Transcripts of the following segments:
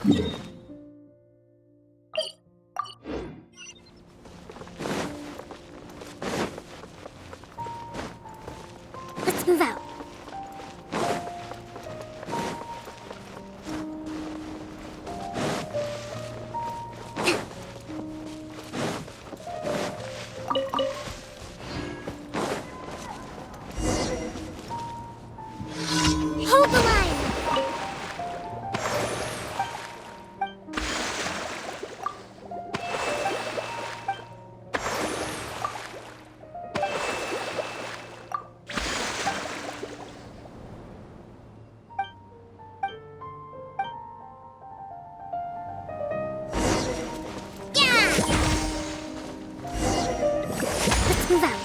Let's move out. Hold the line! Let's move out.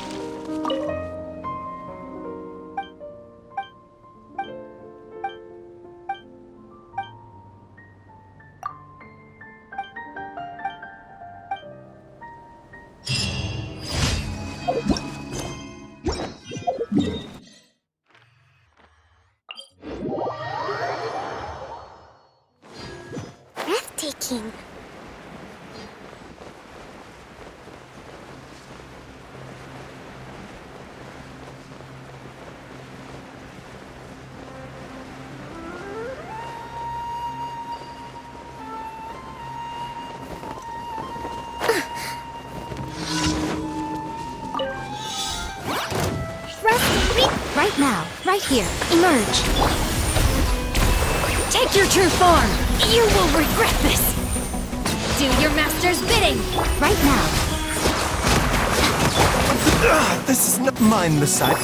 Breathtaking. Right now, right here, emerge. Take your true form. You will regret this. Do your master's bidding. Right now. This is not mine, Messiah.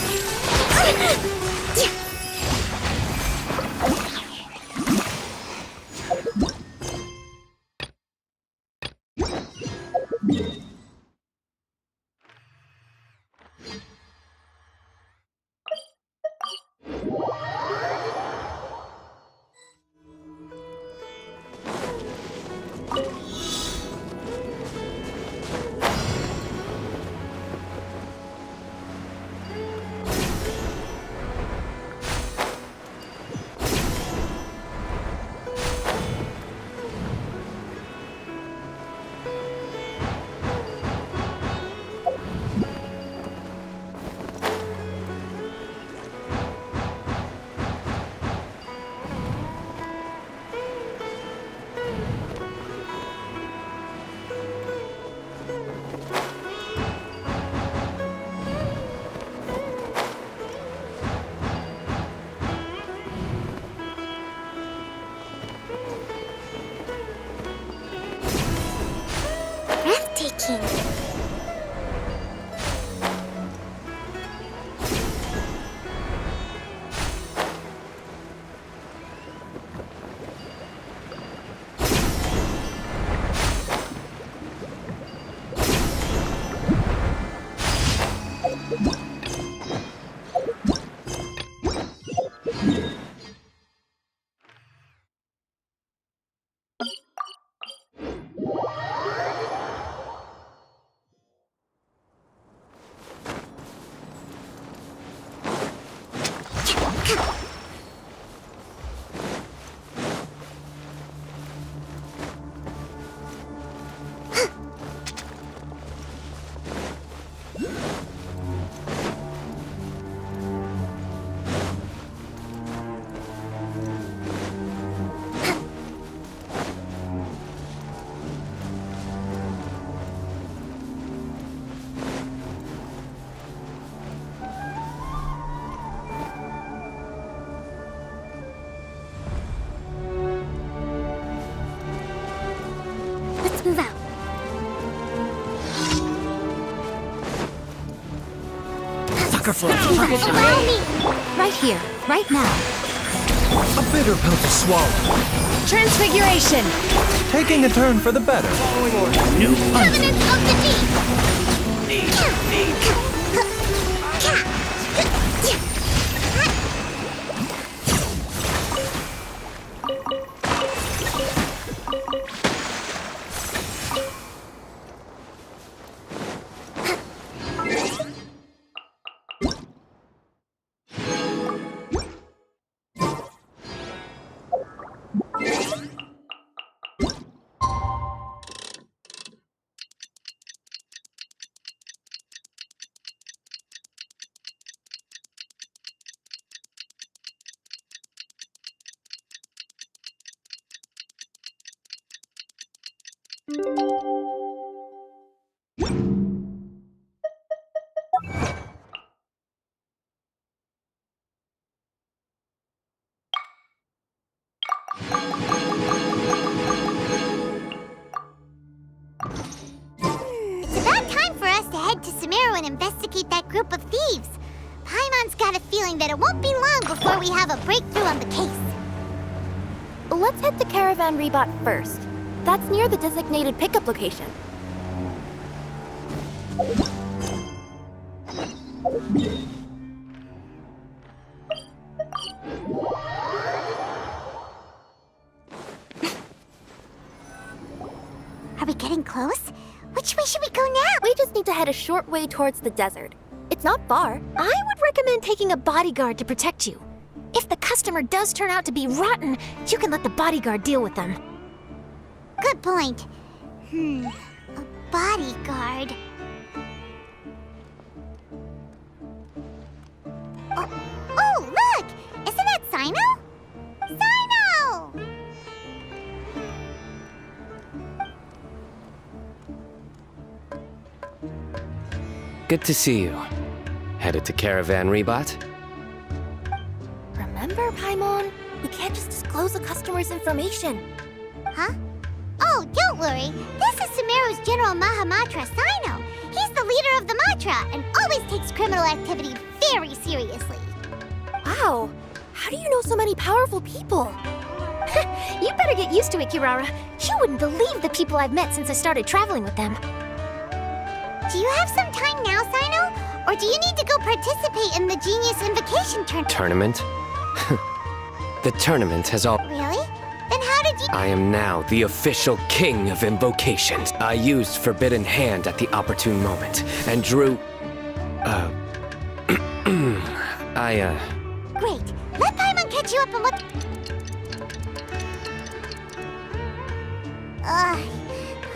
Breathtaking. Let's move out. Sucker for Follow me. Right here, right now. a bitter pill to swallow. Transfiguration. Taking a turn for the better. Following order. New Covenant of the Deep. It's about time for us to head to Sumeru and investigate that group of thieves. Paimon's got a feeling that it won't be long before we have a breakthrough on the case. Let's head to Caravan Rebot first. That's near the designated pickup location. Are we getting close? Which way should we go now? We just need to head a short way towards the desert. It's not far. I would recommend taking a bodyguard to protect you. If the customer does turn out to be rotten, you can let the bodyguard deal with them. Good point. A bodyguard. Oh, look! Isn't that Sino? Sino! Good to see you. Headed to Caravan Rebot? Remember, Paimon? We can't just disclose the customer's information. Huh? Oh, don't worry. This is Sumeru's General Mahamatra, Sino. He's the leader of the Matra and always takes criminal activity very seriously. Wow, how do you know so many powerful people? You better get used to it, Kirara. You wouldn't believe the people I've met since I started traveling with them. Do you have some time now, Sino? Or do you need to go participate in the Genius Invocation tournament? Tournament? The tournament has all... Really? Then how did you... I am now the official king of invocations. I used Forbidden Hand at the opportune moment, and drew... Great. Let Paimon catch you up on what...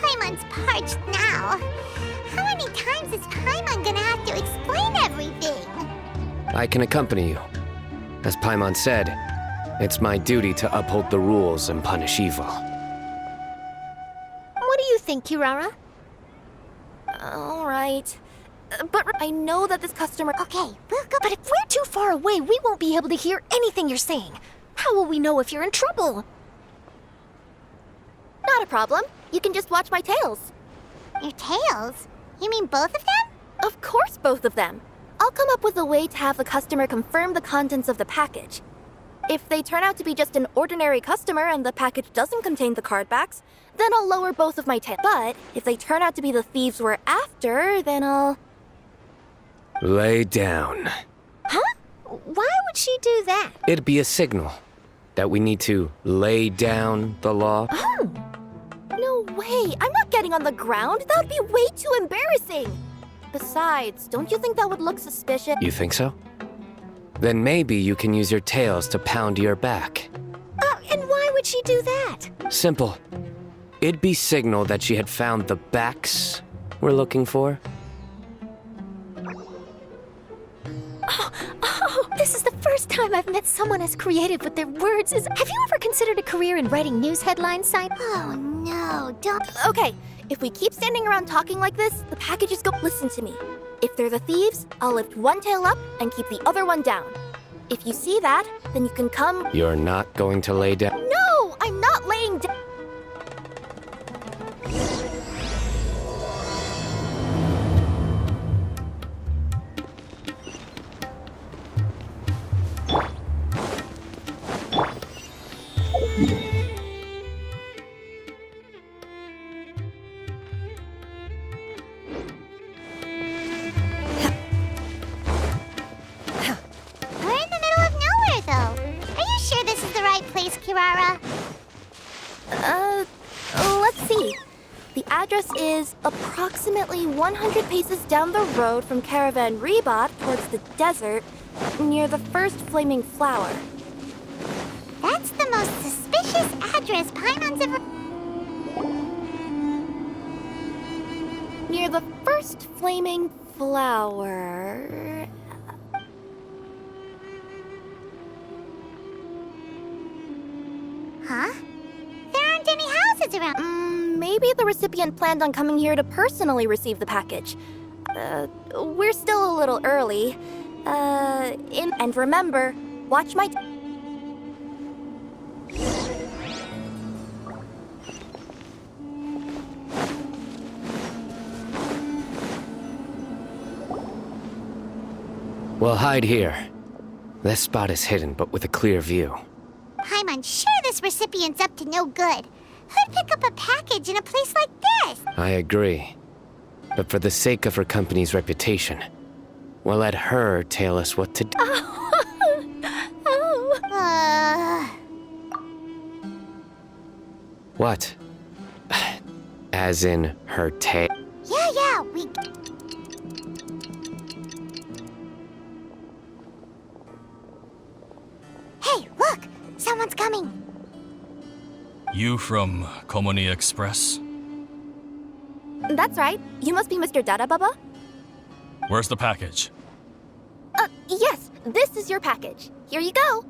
Paimon's parched now. How many times is Paimon gonna have to explain everything? I can accompany you. As Paimon said, it's my duty to uphold the rules and punish evil. What do you think, Kirara? All right. But I know that this customer... Okay, we'll go... But if we're too far away, we won't be able to hear anything you're saying. How will we know if you're in trouble? Not a problem. You can just watch my tails. Your tails? You mean both of them? Of course, both of them. I'll come up with a way to have the customer confirm the contents of the package. If they turn out to be just an ordinary customer and the package doesn't contain the card backs, then I'll lower both of my tails. But if they turn out to be the thieves we're after, then I'll... Lay down. Huh? Why would she do that? It'd be a signal that we need to lay down the law. Oh! No way! I'm not getting on the ground! That would be way too embarrassing! Besides, don't you think that would look suspicious? You think so? Then maybe you can use your tails to pound your back. And why would she do that? Simple. It'd be signal that she had found the backs we're looking for. Oh, this is the first time I've met someone as creative with their words as... Have you ever considered a career in writing news headlines, Simon? Oh no, don't... Okay, if we keep standing around talking like this, the packages go... Listen to me. If they're the thieves, I'll lift one tail up and keep the other one down. If you see that, then you can come... You're not going to lay down? No, I'm not laying down. Kirara? Let's see. The address is approximately 100 paces down the road from Caravan Rebot towards the desert, near the first flaming flower. That's the most suspicious address Paimon's ever... Near the first flaming flower... Huh? There aren't any houses around. maybe the recipient planned on coming here to personally receive the package. We're still a little early. And remember, watch my... We'll hide here. This spot is hidden, but with a clear view. I'm unsure this recipient's up to no good. Who'd pick up a package in a place like this? I agree. But for the sake of her company's reputation, we'll let her tell us what to do. What? As in her tail? Yeah, we... Hey, look! Someone's coming! You from Komoni Express? That's right. You must be Mr. Dada Baba? Where's the package? Yes. This is your package. Here you go.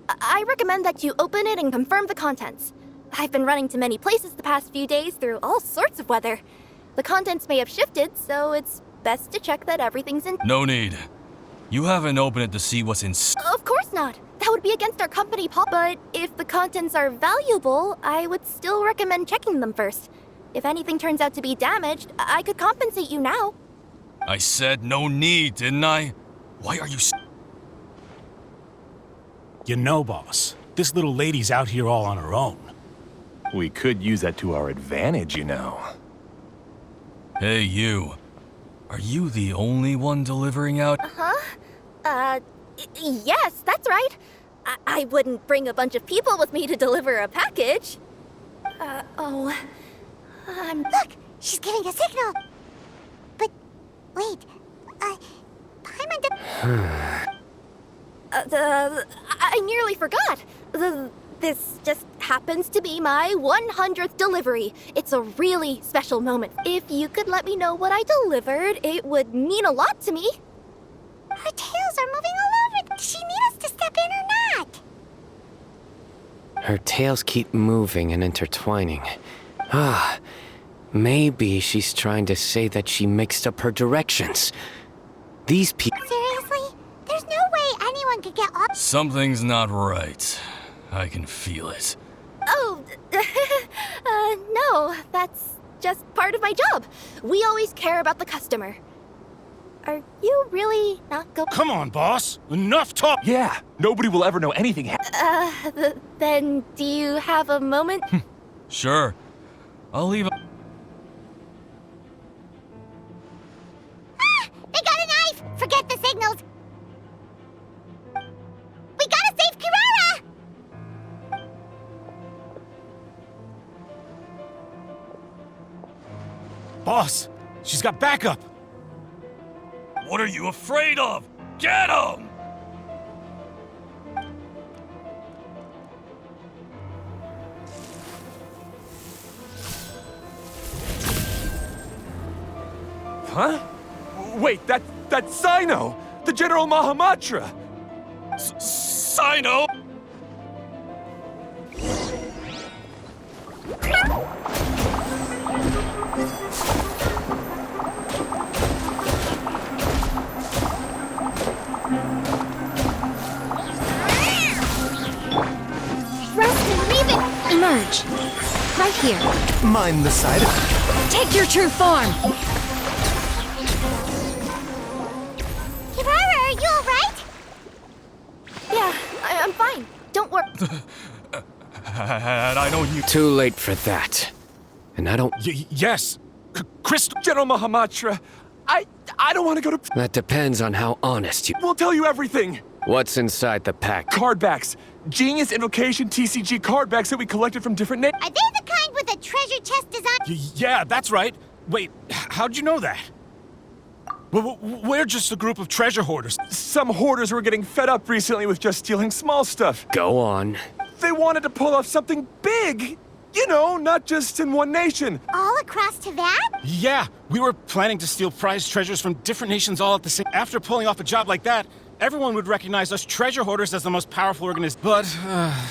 I recommend that you open it and confirm the contents. I've been running to many places the past few days through all sorts of weather. The contents may have shifted, so it's best to check that everything's in... No need. You haven't opened it to see what's in... Of course not. That would be against our company policy. But if the contents are valuable, I would still recommend checking them first. If anything turns out to be damaged, I could compensate you now. I said no need, didn't I? Why are you... You know, boss, this little lady's out here all on her own. We could use that to our advantage, you know. Hey, you. Are you the only one delivering out? Yes, that's right. I wouldn't bring a bunch of people with me to deliver a package. Look! She's giving a signal! But... wait... Paimon did... I nearly forgot. This just happens to be my 100th delivery. It's a really special moment. If you could let me know what I delivered, it would mean a lot to me. Her tails are moving all over! Does she need us to step in or not? Her tails keep moving and intertwining. Maybe she's trying to say that she mixed up her directions. These people... Seriously? There's no way anyone could get off... Something's not right. I can feel it. Oh, no, that's just part of my job. We always care about the customer. Are you really not going? Come on, boss. Enough talk. Yeah, nobody will ever know anything Then do you have a moment? Sure. I'll leave... They got a knife! Forget the signals! We gotta save Kirara! Boss, she's got backup. What are you afraid of? Get him! Huh? Wait, that's Sino! The General Mahamatra! Sino! Reston, leave it! Emerge. Right here. Mind the side effect. Take your true form! Kirara, are you alright? Yeah, I'm fine. Don't worry. Had I known you... Too late for that. And I don't... Yes. Crystal. General Mahamatra, I don't want to go to... That depends on how honest you... We'll tell you everything! What's inside the pack? Card backs. Genius Invocation TCG card backs that we collected from different Are they the kind with a treasure chest design? Yeah, that's right. Wait, how'd you know that? We're just a group of treasure hoarders. Some hoarders were getting fed up recently with just stealing small stuff. Go on. They wanted to pull off something big! You know, not just in one nation. All across to that? Yeah, we were planning to steal prized treasures from different nations all at the same... After pulling off a job like that, Everyone would recognize us treasure hoarders as the most powerful organization. But,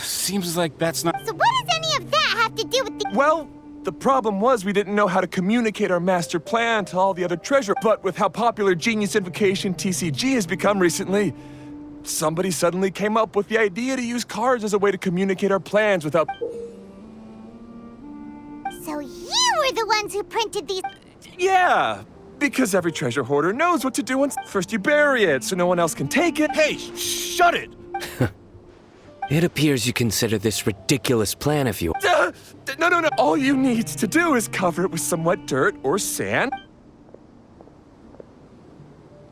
seems like that's not... So what does any of that have to do with the... Well, the problem was we didn't know how to communicate our master plan to all the other treasure. But with how popular Genius Invocation TCG has become recently, somebody suddenly came up with the idea to use cards as a way to communicate our plans without... So you were the ones who printed these... Yeah, because every treasure hoarder knows what to do once first you bury it, so no one else can take it. Hey, shut it! It appears you consider this ridiculous plan of yours. No. All you need to do is cover it with some wet dirt or sand.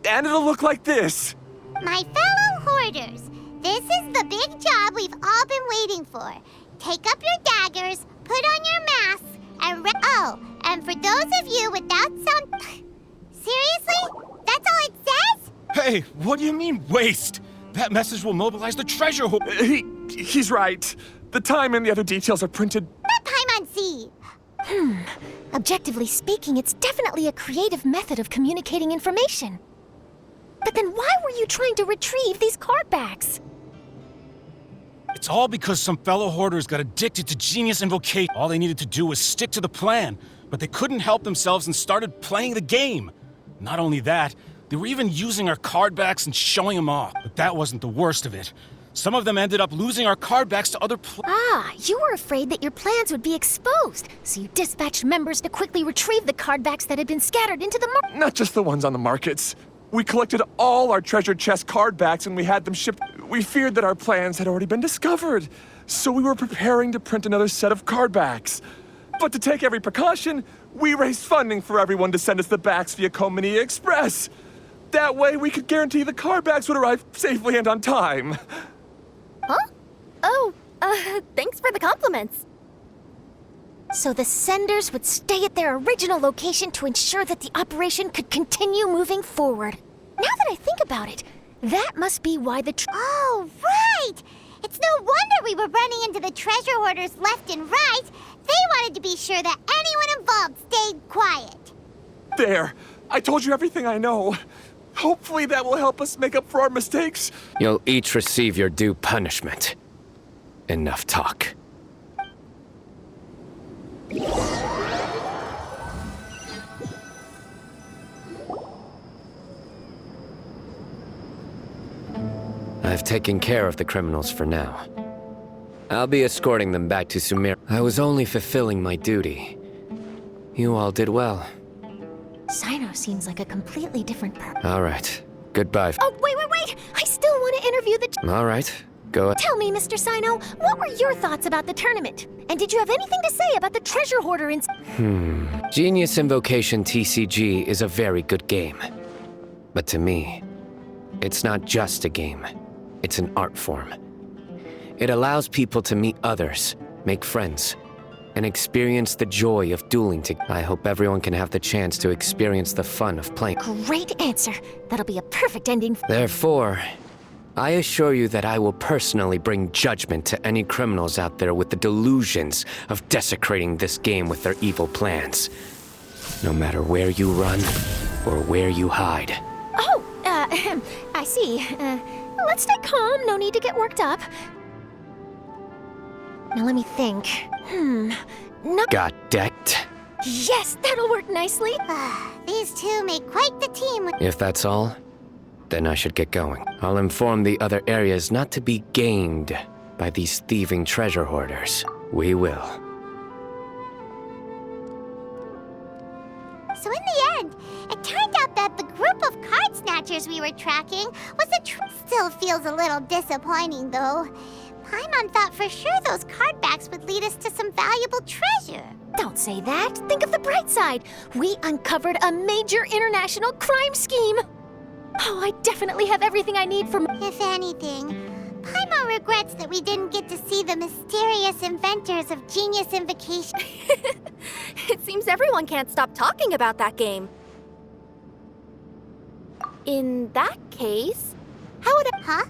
And it'll look like this. My fellow hoarders, this is the big job we've all been waiting for. Take up your daggers, put on your masks, and and for those of you without some... Seriously? That's all it says? Hey, what do you mean, waste? That message will mobilize the treasure hoard. He's right. The time and the other details are printed. Let Paimon see. Objectively speaking, it's definitely a creative method of communicating information. But then why were you trying to retrieve these card backs? It's all because some fellow hoarders got addicted to Genius Invocation. All they needed to do was stick to the plan, but they couldn't help themselves and started playing the game. Not only that, they were even using our card backs and showing them off. But that wasn't the worst of it. Some of them ended up losing our card backs to other You were afraid that your plans would be exposed, so you dispatched members to quickly retrieve the card backs that had been scattered into the market. Not just the ones on the markets. We collected all our treasure chest card backs and we had them shipped. We feared that our plans had already been discovered, so we were preparing to print another set of card backs. But to take every precaution, we raised funding for everyone to send us the backs via Komini Express. That way we could guarantee the card backs would arrive safely and on time. Huh? Oh, thanks for the compliments. So the senders would stay at their original location to ensure that the operation could continue moving forward. Now that I think about it, that must be why the Oh, right! It's no wonder we were running into the treasure hoarders left and right. They wanted to be sure that anyone involved stayed quiet. There. I told you everything I know. Hopefully that will help us make up for our mistakes. You'll each receive your due punishment. Enough talk. I've taken care of the criminals for now. I'll be escorting them back to Sumer. I was only fulfilling my duty. You all did well. Sino seems like a completely different person. All right. Goodbye. Oh, wait! I still want to interview the... All right. Go. Tell me, Mr. Sino, what were your thoughts about the tournament? And did you have anything to say about the treasure hoarder Genius Invocation TCG is a very good game. But to me, it's not just a game. It's an art form. It allows people to meet others, make friends, and experience the joy of dueling together. I hope everyone can have the chance to experience the fun of playing. Great answer. That'll be a perfect ending. Therefore, I assure you that I will personally bring judgment to any criminals out there with the delusions of desecrating this game with their evil plans. No matter where you run or where you hide. Oh, I see. Let's stay calm. No need to get worked up. Now let me think. No. Got decked? Yes, that'll work nicely. These two make quite the team. If that's all, then I should get going. I'll inform the other areas not to be gamed by these thieving treasure hoarders. We will. So in the end, it turned out that the group of card snatchers we were tracking was Still feels a little disappointing, though. Paimon thought for sure those card backs would lead us to some valuable treasure. Don't say that. Think of the bright side. We uncovered a major international crime scheme. Oh, I definitely have everything I need for... If anything, Paimon regrets that we didn't get to see the mysterious inventors of Genius Invocation. It seems everyone can't stop talking about that game. In that case, how would I... Huh?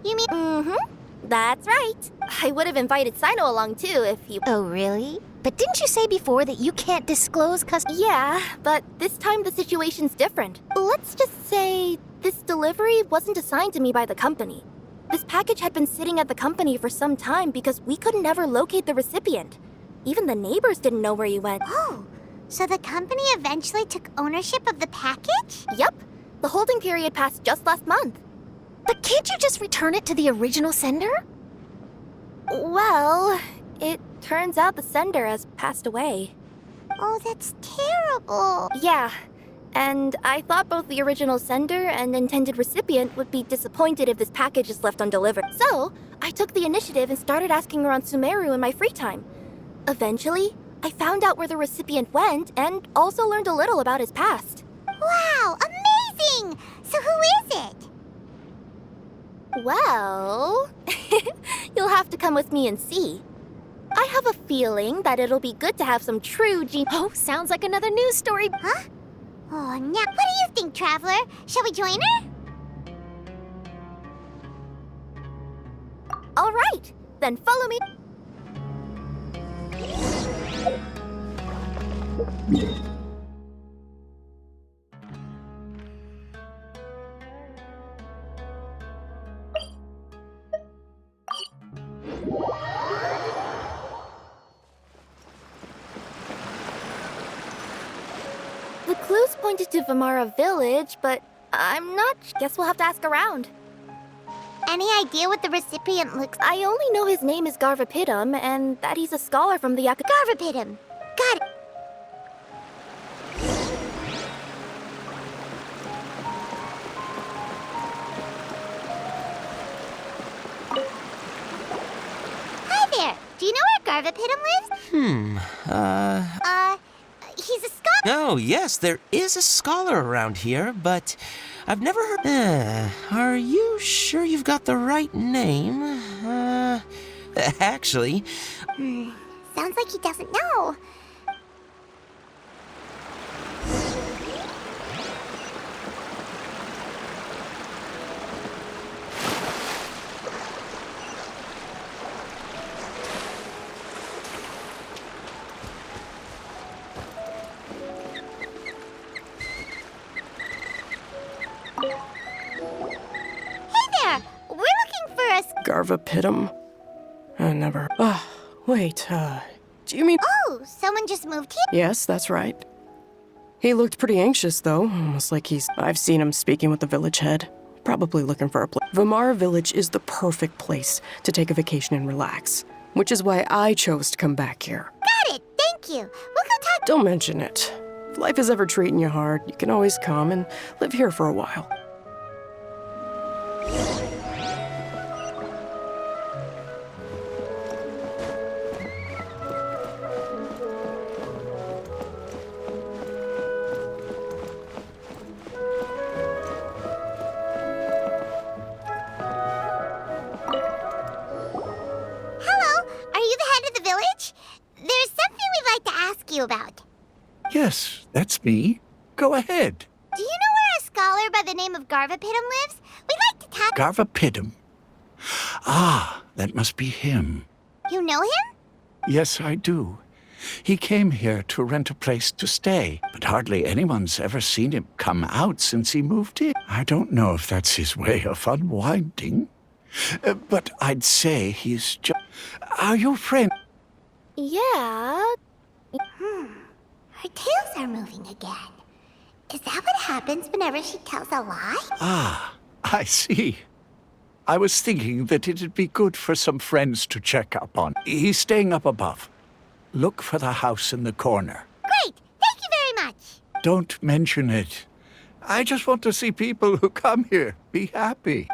You mean... That's right. I would have invited Sino along too if he... Oh, really? But didn't you say before that you can't disclose Yeah, but this time the situation's different. Let's just say This delivery wasn't assigned to me by the company. This package had been sitting at the company for some time because we could never locate the recipient. Even the neighbors didn't know where he went. Oh, so the company eventually took ownership of the package? Yep. The holding period passed just last month. But can't you just return it to the original sender? Well, it turns out the sender has passed away. Oh, that's terrible. Yeah, and I thought both the original sender and intended recipient would be disappointed if this package is left undelivered. So, I took the initiative and started asking around Sumeru in my free time. Eventually, I found out where the recipient went and also learned a little about his past. Wow, amazing! So who is it? Well, you'll have to come with me and see. I have a feeling that it'll be good to have some true Oh, sounds like another news story. Huh? Oh, no. What do you think, Traveler? Shall we join her? All right, then follow me. The clues pointed to Vamara Village, but I'm not. Guess we'll have to ask around. Any idea what the recipient looks like? I only know his name is Garvapidum and that he's a scholar from the Garvapidum. Got it. Hi there. Do you know where Garvapidum lives? He's a scholar. Oh, yes, there is a scholar around here, but I've never heard. Are you sure you've got the right name? Actually. Sounds like he doesn't know. Garvapidum? I never. Wait, do you mean. Oh, someone just moved here? Yes, that's right. He looked pretty anxious, though, almost like he's. I've seen him speaking with the village head. Probably looking for a place. Vamara Village is the perfect place to take a vacation and relax, which is why I chose to come back here. Got it, thank you. We'll go talk. Don't mention it. If life is ever treating you hard, you can always come and live here for a while. About. Yes, that's me. Go ahead. Do you know where a scholar by the name of Garvapidum lives? We'd like to talk. Garvapidum? Ah, that must be him. You know him? Yes, I do. He came here to rent a place to stay, but hardly anyone's ever seen him come out since he moved in. I don't know if that's his way of unwinding, but I'd say he's just... Are you friends? Yeah. Her tails are moving again. Is that what happens whenever she tells a lie? Ah, I see. I was thinking that it'd be good for some friends to check up on. He's staying up above. Look for the house in the corner. Great! Thank you very much! Don't mention it. I just want to see people who come here be happy.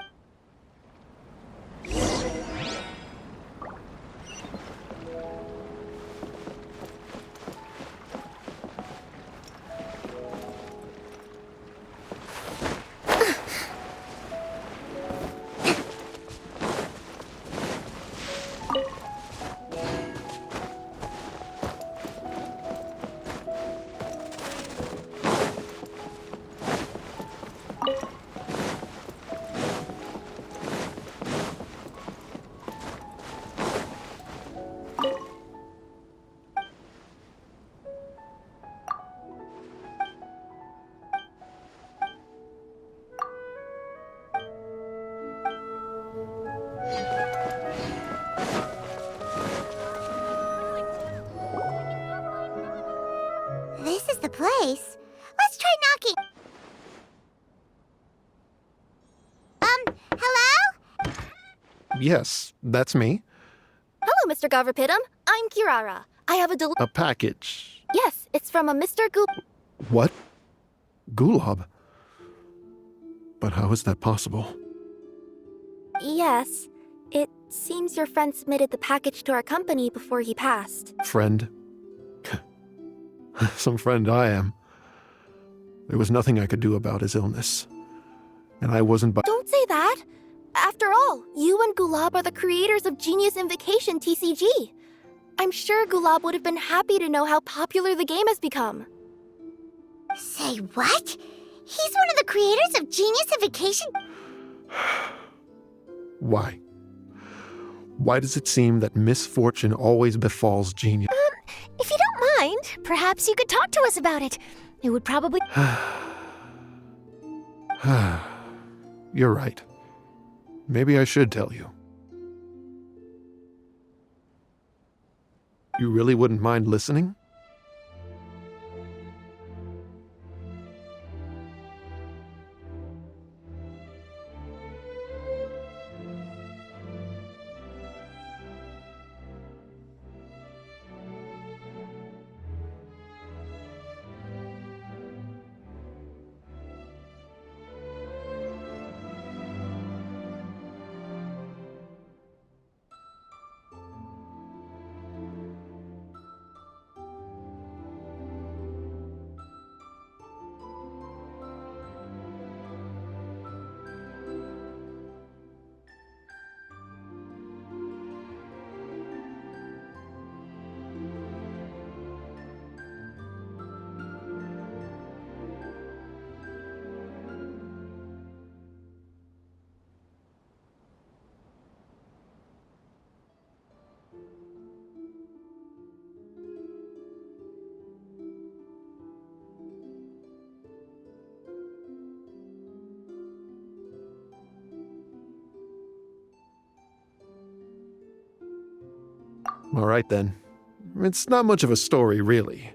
this is the place. Let's try knocking. Hello? Yes, that's me. Hello, Mr. Gaverpidum. I'm Kirara. I have A package. Yes, it's from a Mr. What? Gulob? But how is that possible? Yes. It seems your friend submitted the package to our company before he passed. Friend? Some friend I am. There was nothing I could do about his illness. And I wasn't Don't say that! After all, you and Gulab are the creators of Genius Invocation TCG. I'm sure Gulab would have been happy to know how popular the game has become. Say what? He's one of the creators of Genius Invocation? Why? Why does it seem that misfortune always befalls genius? If you don't mind, perhaps you could talk to us about it. It would probably... You're right. Maybe I should tell you. You really wouldn't mind listening? All right then. It's not much of a story, really.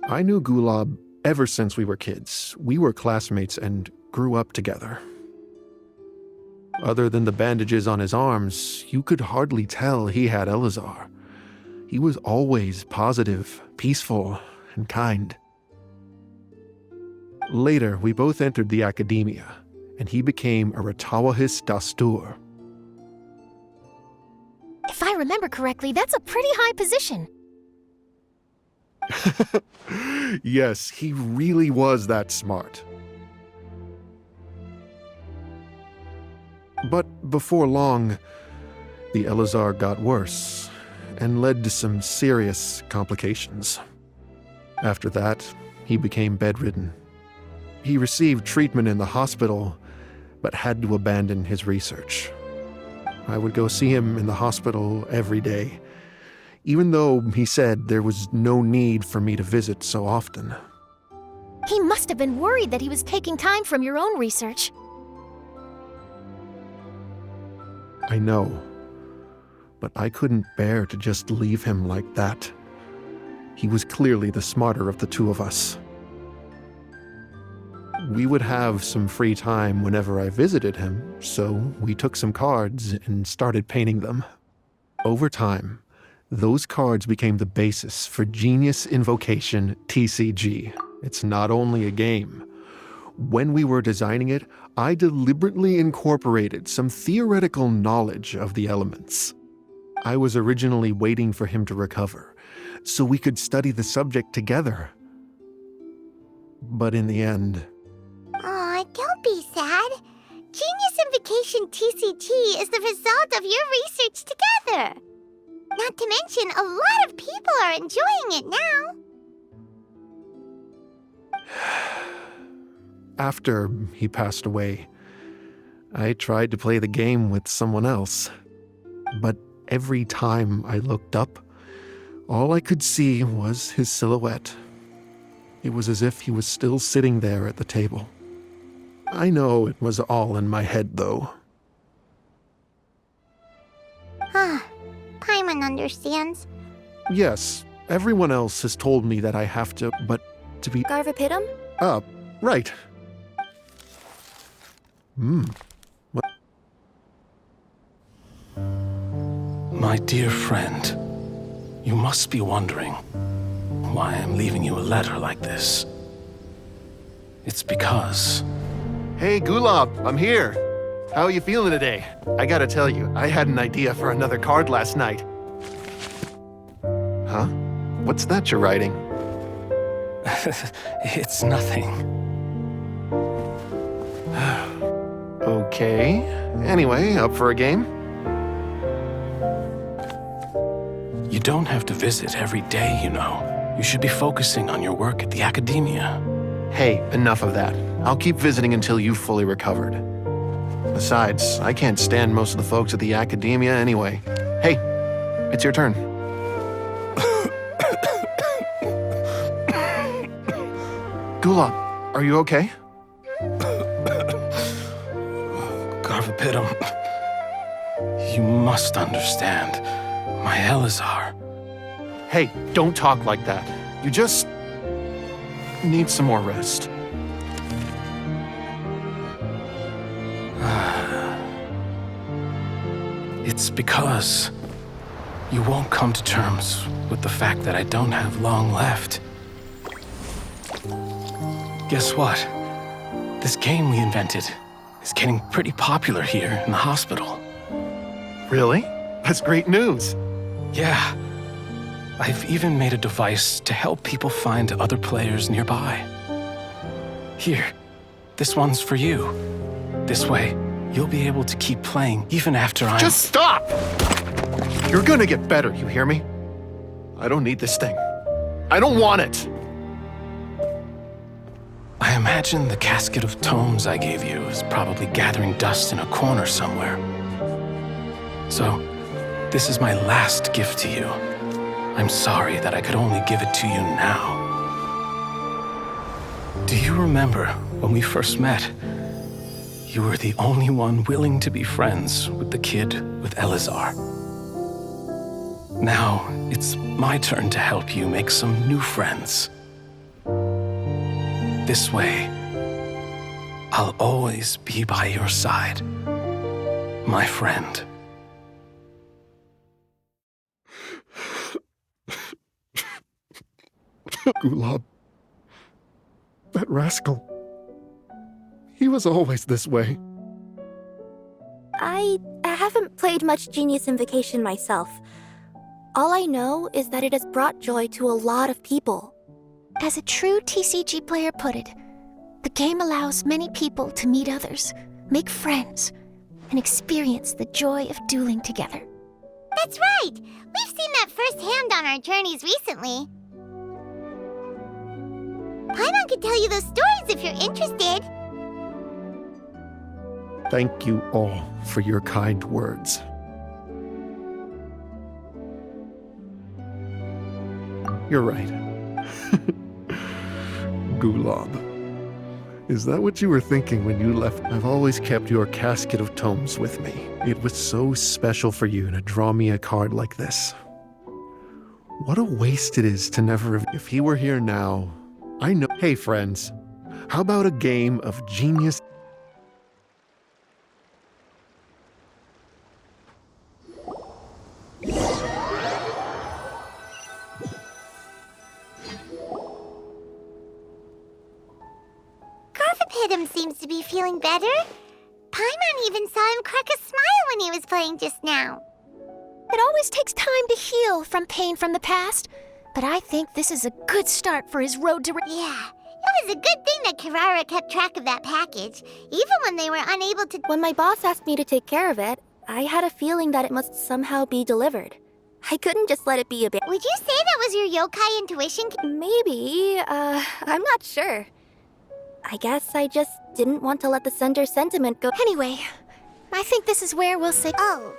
I knew Gulab ever since we were kids. We were classmates and grew up together. Other than the bandages on his arms, you could hardly tell he had Elazar. He was always positive, peaceful, and kind. Later, we both entered the academia, and he became a Ratawahis Dastur. If I remember correctly, that's a pretty high position. Yes, he really was that smart. But before long, the Elazar got worse and led to some serious complications. After that, he became bedridden. He received treatment in the hospital, but had to abandon his research. I would go see him in the hospital every day, even though he said there was no need for me to visit so often. He must have been worried that he was taking time from your own research. I know, but I couldn't bear to just leave him like that. He was clearly the smarter of the two of us. We would have some free time whenever I visited him, so we took some cards and started painting them. Over time, those cards became the basis for Genius Invocation TCG. It's not only a game. When we were designing it, I deliberately incorporated some theoretical knowledge of the elements. I was originally waiting for him to recover, so we could study the subject together. But in the end... Aw, don't be sad. Genius Invocation TCG is the result of your research together. Not to mention, a lot of people are enjoying it now. After he passed away, I tried to play the game with someone else. But every time I looked up, all I could see was his silhouette. It was as if he was still sitting there at the table. I know it was all in my head, though. Paimon Genshin understands. Yes, everyone else has told me that I have to, but to be. Garvapidum? Right. What? My dear friend, you must be wondering why I'm leaving you a letter like this. It's because... Hey, Gulab, I'm here. How are you feeling today? I gotta tell you, I had an idea for another card last night. Huh? What's that you're writing? It's nothing. Okay. Anyway, up for a game? You don't have to visit every day, you know. You should be focusing on your work at the academia. Hey, enough of that. I'll keep visiting until you've fully recovered. Besides, I can't stand most of the folks at the academia anyway. Hey, it's your turn. Gulab, are you okay? Garvapidum, you must understand. My Elazar. Hey, don't talk like that. You just need some more rest. It's because you won't come to terms with the fact that I don't have long left. Guess what? This game we invented is getting pretty popular here in the hospital. Really? That's great news. Yeah. I've even made a device to help people find other players nearby. Here, this one's for you. This way, you'll be able to keep playing even after I'm— Just stop! You're gonna get better, you hear me? I don't need this thing. I don't want it! I imagine the casket of tomes I gave you is probably gathering dust in a corner somewhere. So, this is my last gift to you. I'm sorry that I could only give it to you now. Do you remember when we first met? You were the only one willing to be friends with the kid with Elazar. Now, it's my turn to help you make some new friends. This way, I'll always be by your side, my friend. Gulab. That rascal. He was always this way. I haven't played much Genius Invocation myself. All I know is that it has brought joy to a lot of people. As a true TCG player put it, the game allows many people to meet others, make friends, and experience the joy of dueling together. That's right! We've seen that firsthand on our journeys recently. Paimon could tell you those stories if you're interested. Thank you all for your kind words. You're right. Gulab. Is that what you were thinking when you left? I've always kept your casket of tomes with me. It was so special for you to draw me a card like this. What a waste it is to never have... If he were here now, I know... Hey, friends. How about a game of Genius... Garvapidum seems to be feeling better. Paimon even saw him crack a smile when he was playing just now. It always takes time to heal from pain from the past, but I think this is a good start for his road to... Yeah, it was a good thing that Kirara kept track of that package, even when they were unable to... When my boss asked me to take care of it, I had a feeling that it must somehow be delivered. I couldn't just let it be a bit. Would you say that was your yokai intuition? Maybe, I'm not sure. I guess I just didn't want to let the sender's sentiment go. Anyway, I think this is where we'll say... Oh,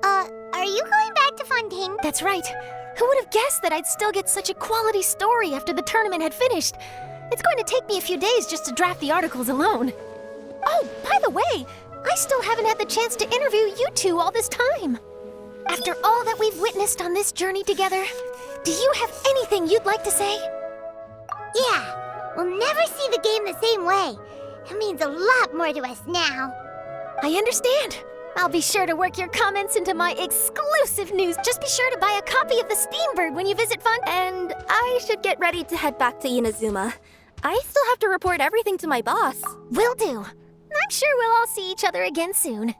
are you going back to Fontaine? That's right. Who would have guessed that I'd still get such a quality story after the tournament had finished? It's going to take me a few days just to draft the articles alone. Oh, by the way, I still haven't had the chance to interview you two all this time. After all that we've witnessed on this journey together, do you have anything you'd like to say? Yeah, we'll never see the game the same way. It means a lot more to us now. I understand. I'll be sure to work your comments into my exclusive news. Just be sure to buy a copy of the Steambird when you visit Fun. And I should get ready to head back to Inazuma. I still have to report everything to my boss. Will do. I'm sure we'll all see each other again soon.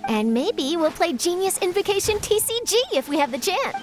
And maybe we'll play Genius Invocation TCG if we have the chance.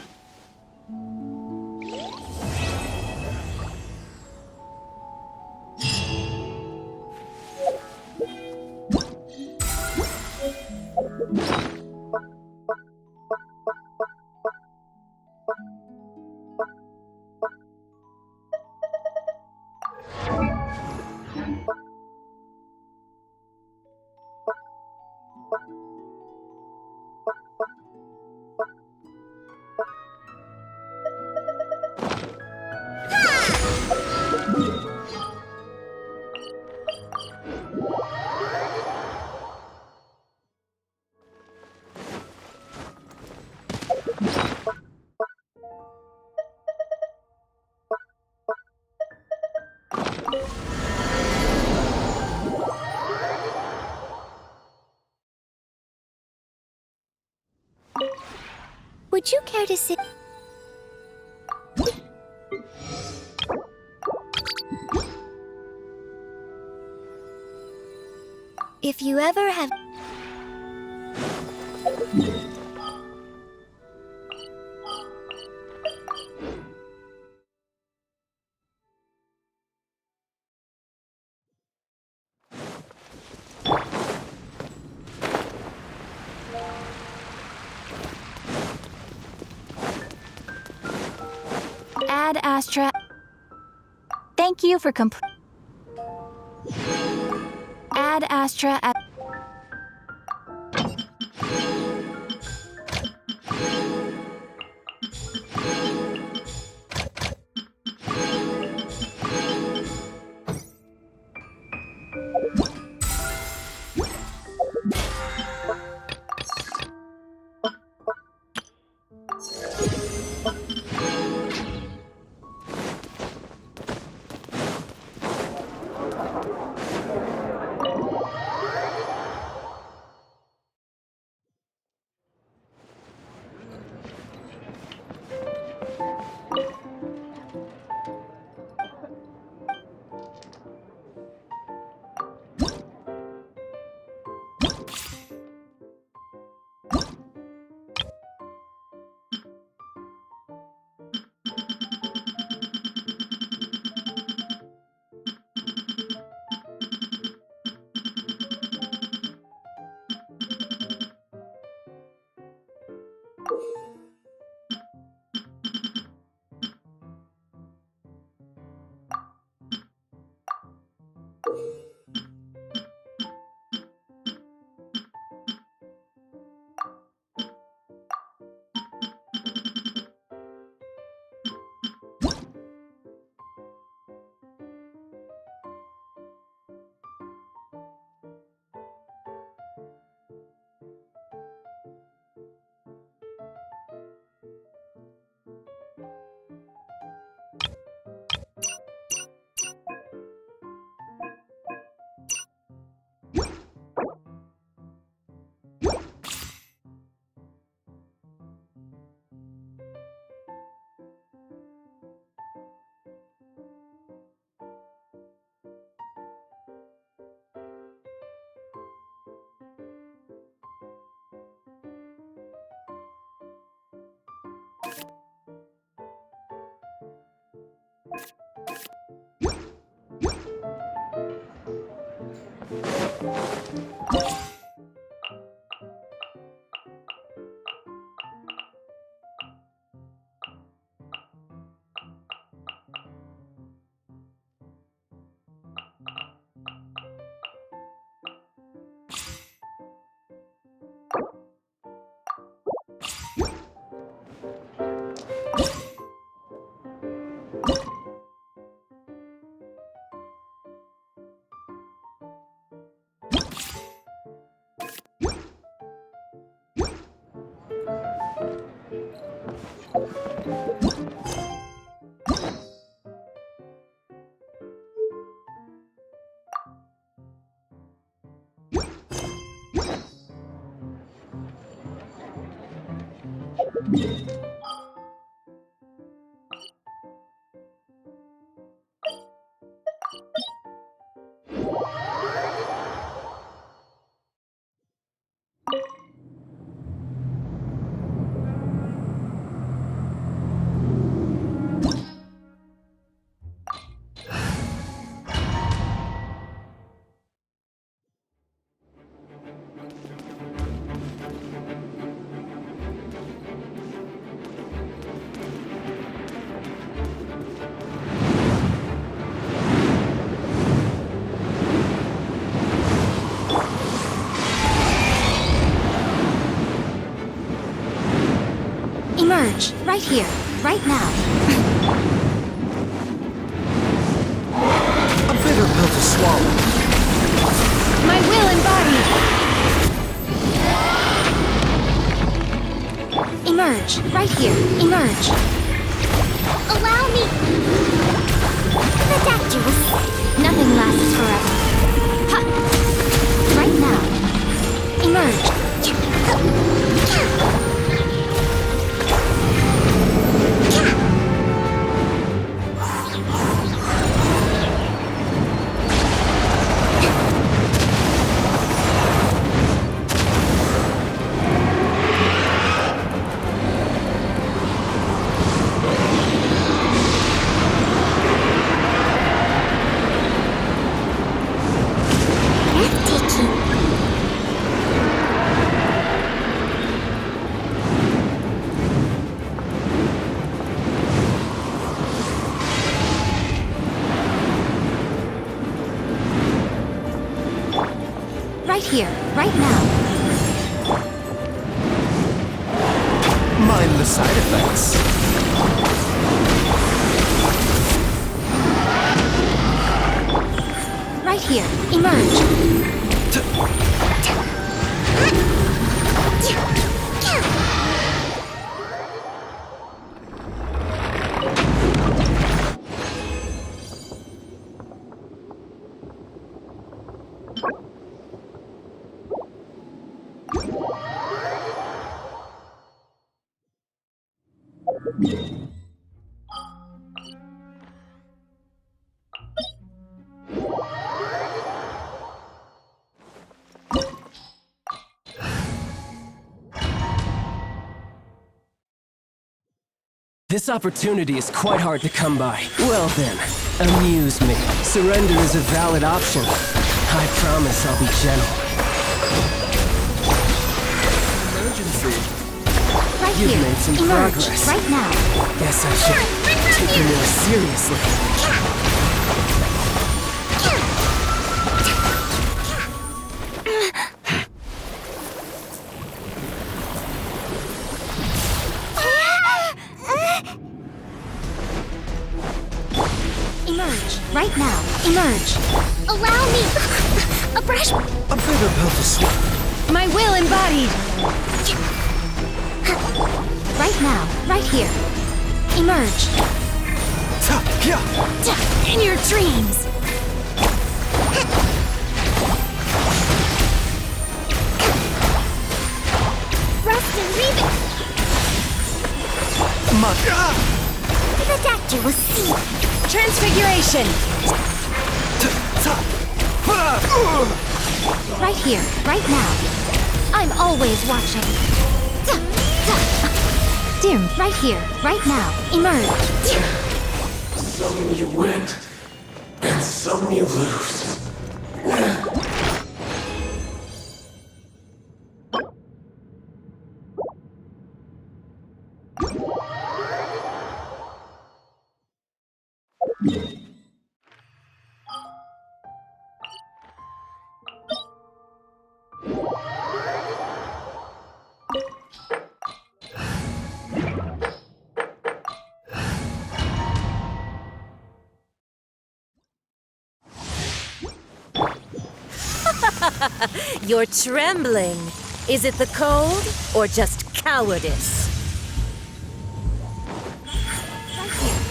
Would you care to sit? If you ever have... Ad Astra. Thank you for Ad Astra at... Emerge, right here, right now. A bitter pill to swallow. My will embodied. Emerge, right here, emerge. Allow me. The doctor was Nothing lasts forever. Ha! Right now. Emerge. Right here, right now. Mind the side effects. Right here, emerge. This opportunity is quite hard to come by. Well then, amuse me. Surrender is a valid option. I promise I'll be gentle. Emergency. Right You've here, made some emerge, progress. right now. Guess I should take you more seriously. Emerge, right now. Emerge. Allow me. A brush. A bitter pill to swallow. My will embodied. Right now, right here. Emerge. In your dreams. Rust and leave The doctor will see. Transfiguration. Right here, right now. I'm always watching. Dim, right here, right now. Emerge. Some you win, and some you lose. You're trembling. Is it the cold or just cowardice?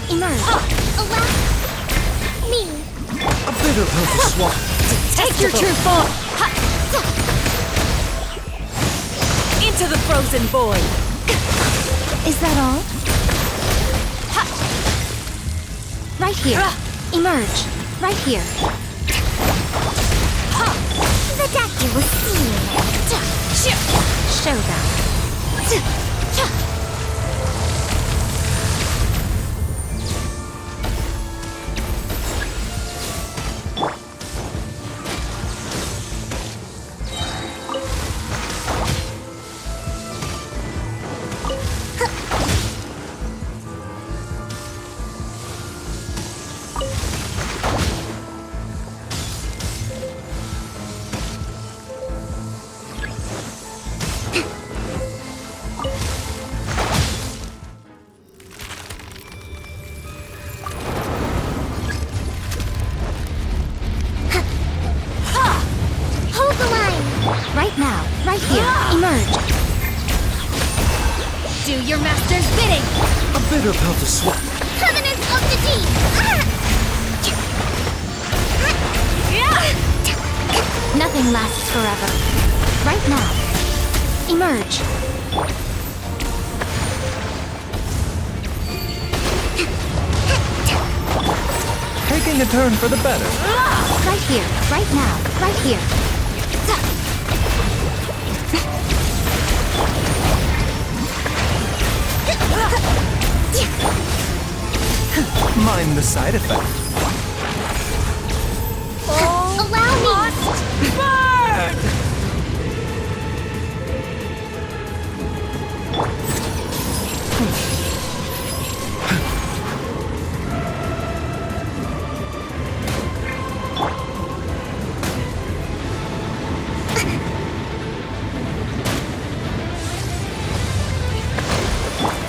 Emerge. Allow me. A bitter pill to swallow. Take your true form. Into the frozen void. Is that all? Right here. Emerge. Right here. The doctor was seeing it. Showdown. Right now, right here, emerge. Do your master's bidding. A bitter pill to swallow. Covenant of the Deep. Nothing lasts forever. Right now, emerge. Taking a turn for the better. Right here, right now, right here. Mind the side effect. Allow me.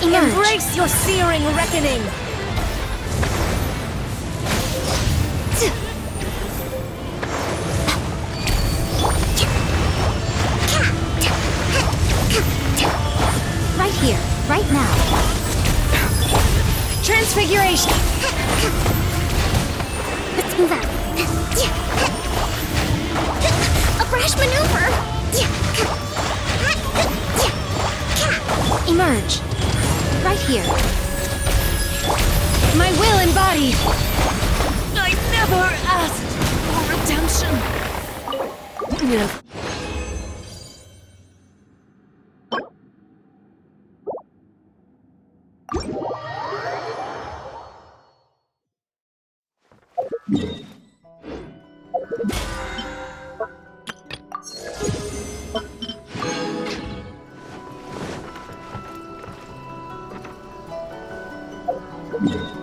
Embrace your searing reckoning. Right here, right now. Transfiguration. Let's move out. A brash maneuver. Emerge. Right here. My will embodied. I never asked for redemption. Yeah. Yeah.